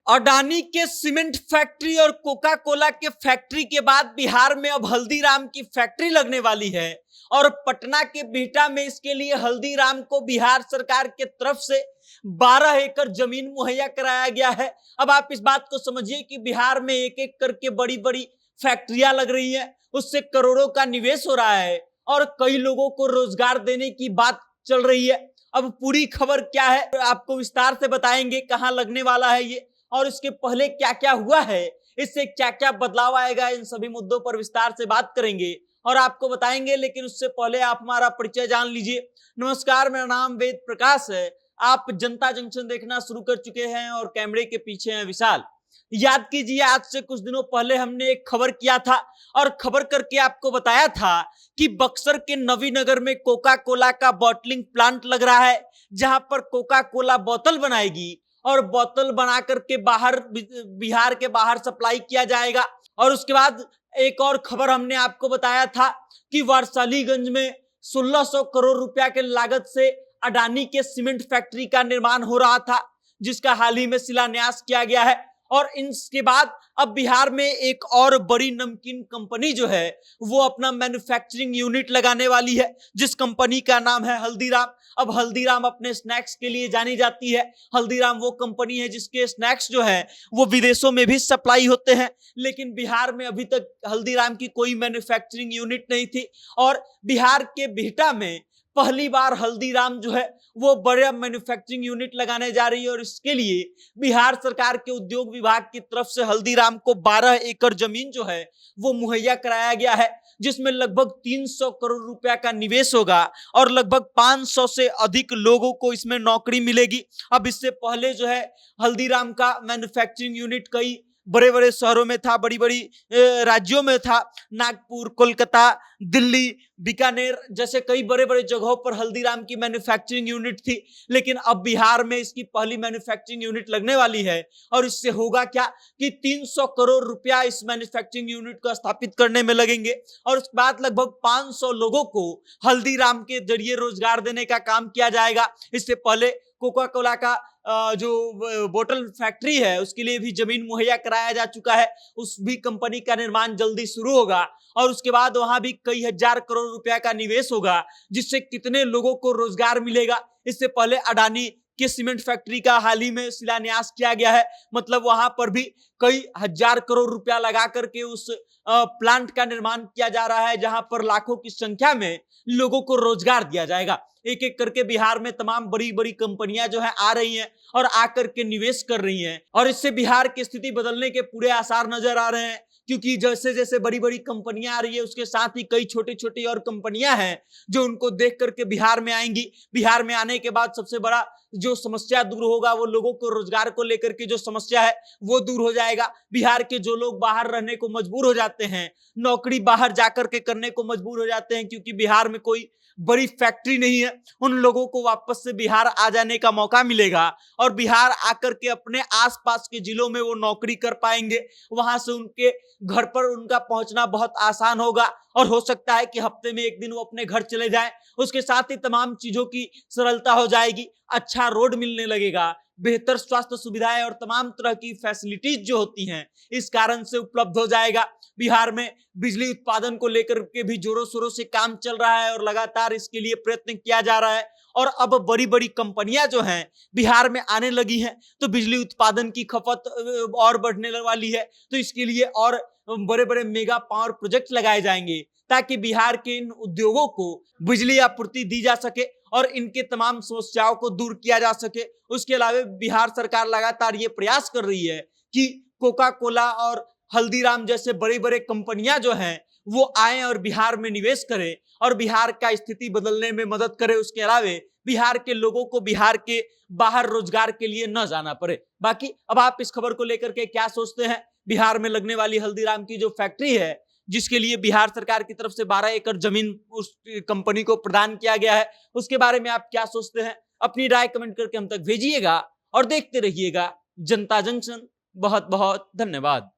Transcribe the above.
अडानी के cement factory और Coca Cola के फैक्ट्री के बाद बिहार में अब हल्दीराम की फैक्ट्री लगने वाली है और पटना के बिहटा में इसके लिए हल्दीराम को बिहार सरकार के तरफ से 12 एकड़ जमीन मुहैया कराया गया है। अब आप इस बात को समझिए कि बिहार में एक एक करके बड़ी बड़ी फैक्ट्रियां लग रही हैं, उससे करोड़ों का निवेश हो रहा है और कई लोगों को रोजगार देने की बात चल रही है। अब पूरी खबर क्या है आपको विस्तार से बताएंगे, कहां लगने वाला है ये और इसके पहले क्या क्या हुआ है, इससे क्या क्या बदलाव आएगा, इन सभी मुद्दों पर विस्तार से बात करेंगे और आपको बताएंगे। लेकिन उससे पहले आप हमारा परिचय जान लीजिए। नमस्कार, मेरा नाम वेद प्रकाश है। आप जनता जंक्शन देखना शुरू कर चुके हैं और कैमरे के पीछे हैं विशाल। याद कीजिए, आज से कुछ दिनों पहले हमने एक खबर किया था और खबर करके आपको बताया था कि बक्सर के नवीनगर में कोका कोला का बॉटलिंग प्लांट लग रहा है, जहां पर कोका कोला बोतल बनाएगी और बोतल बना करके बाहर बिहार के बाहर सप्लाई किया जाएगा। और उसके बाद एक और खबर हमने आपको बताया था कि वारसालीगंज में 1600 करोड़ रुपया के लागत से अडानी के सीमेंट फैक्ट्री का निर्माण हो रहा था, जिसका हाल ही में शिलान्यास किया गया है। और इसके बाद अब बिहार में एक और बड़ी नमकीन कंपनी जो है वो अपना मैन्युफैक्चरिंग यूनिट लगाने वाली है, जिस कंपनी का नाम है हल्दीराम। अब हल्दीराम अपने स्नैक्स के लिए जानी जाती है। हल्दीराम वो कंपनी है जिसके स्नैक्स जो है वो विदेशों में भी सप्लाई होते हैं, लेकिन बिहार में अभी तक हल्दीराम की कोई मैन्युफैक्चरिंग यूनिट नहीं थी। और बिहार के बिहटा में पहली बार हल्दीराम जो है वो बड़ा मैन्युफैक्चरिंग यूनिट लगाने जा रही है और इसके लिए बिहार सरकार के उद्योग विभाग की तरफ से हल्दीराम को 12 एकड़ जमीन जो है वो मुहैया कराया गया है, जिसमें लगभग 300 करोड़ रुपया का निवेश होगा और लगभग 500 से अधिक लोगों को इसमें नौकरी मिलेगी। अब इससे पहले जो है हल्दीराम का मैन्युफैक्चरिंग यूनिट कई बड़े बड़े शहरों में था, बड़ी बड़ी राज्यों में था। नागपुर, कोलकाता, दिल्ली, बीकानेर जैसे कई बड़े बड़े जगहों पर हल्दीराम की मैन्युफैक्चरिंग यूनिट थी, लेकिन अब बिहार में इसकी पहली मैन्युफैक्चरिंग यूनिट लगने वाली है। और इससे होगा क्या कि 300 करोड़ रुपया इस मैन्युफैक्चरिंग यूनिट को स्थापित करने में लगेंगे और उसके बाद लगभग 500 लोगों को हल्दीराम के जरिए रोजगार देने का काम किया जाएगा। इससे पहले कोका कोला का जो बोतल फैक्ट्री है उसके लिए भी जमीन मुहैया कराया जा चुका है, उस भी कंपनी का निर्माण जल्दी शुरू होगा और उसके बाद वहां भी कई हजार करोड़ रुपया का निवेश होगा, जिससे कितने लोगों को रोजगार मिलेगा। इससे पहले अडानी के सीमेंट फैक्ट्री का हाल ही में शिलान्यास किया गया है, मतलब वहां पर भी कई हजार करोड़ रुपया लगा करके उस प्लांट का निर्माण किया जा रहा है, जहां पर लाखों की संख्या में लोगों को रोजगार दिया जाएगा। एक एक करके बिहार में तमाम बड़ी बड़ी कंपनियां जो है आ रही हैं और आकर के निवेश कर रही हैं और इससे बिहार की स्थिति बदलने के पूरे आसार नजर आ रहे हैं, क्योंकि जैसे जैसे बड़ी बड़ी कंपनियां आ रही है उसके साथ ही कई छोटी छोटी और कंपनियां हैं जो उनको देख करके बिहार में आएंगी। बिहार में आने के बाद सबसे बड़ा जो समस्या दूर होगा वो लोगों को रोजगार को लेकर के जो समस्या है वो दूर हो जाएगा। बिहार के जो लोग बाहर रहने को मजबूर हो जाते हैं, नौकरी बाहर जाकर के करने को मजबूर हो जाते हैं क्योंकि बिहार में कोई बड़ी फैक्ट्री नहीं है, उन लोगों को वापस से बिहार आ जाने का मौका मिलेगा और बिहार आकर के अपने आसपास के जिलों में वो नौकरी कर पाएंगे। वहां से उनके घर पर उनका पहुंचना बहुत आसान होगा और हो सकता है कि हफ्ते में एक दिन वो अपने घर चले जाएं। उसके साथ ही तमाम चीजों की सरलता हो जाएगी, अच्छा रोड मिलने लगेगा, बेहतर स्वास्थ्य सुविधाएं और तमाम तरह की फैसिलिटीज जो होती हैं इस कारण से उपलब्ध हो जाएगा। बिहार में बिजली उत्पादन को लेकर के भी जोरों शोरों से काम चल रहा है और लगातार इसके लिए प्रयत्न किया जा रहा है और अब बड़ी बड़ी कंपनियां जो हैं बिहार में आने लगी हैं, तो बिजली उत्पादन की खपत और बढ़ने वाली है। तो इसके लिए और बड़े बड़े मेगा पावर प्रोजेक्ट लगाए जाएंगे ताकि बिहार के इन उद्योगों को बिजली आपूर्ति दी जा सके और इनके तमाम समस्याओं को दूर किया जा सके। उसके अलावा बिहार सरकार लगातार ये प्रयास कर रही है कि कोका कोला और हल्दीराम जैसे बड़े बड़े कंपनियां जो हैं वो आए और बिहार में निवेश करें और बिहार का स्थिति बदलने में मदद करे। उसके अलावा बिहार के लोगों को बिहार के बाहर रोजगार के लिए न जाना पड़े। बाकी अब आप इस खबर को लेकर के क्या सोचते हैं? बिहार में लगने वाली हल्दीराम की जो फैक्ट्री है जिसके लिए बिहार सरकार की तरफ से 12 एकड़ जमीन उस कंपनी को प्रदान किया गया है, उसके बारे में आप क्या सोचते हैं? अपनी राय कमेंट करके हम तक भेजिएगा और देखते रहिएगा जनता जंक्शन। बहुत बहुत धन्यवाद।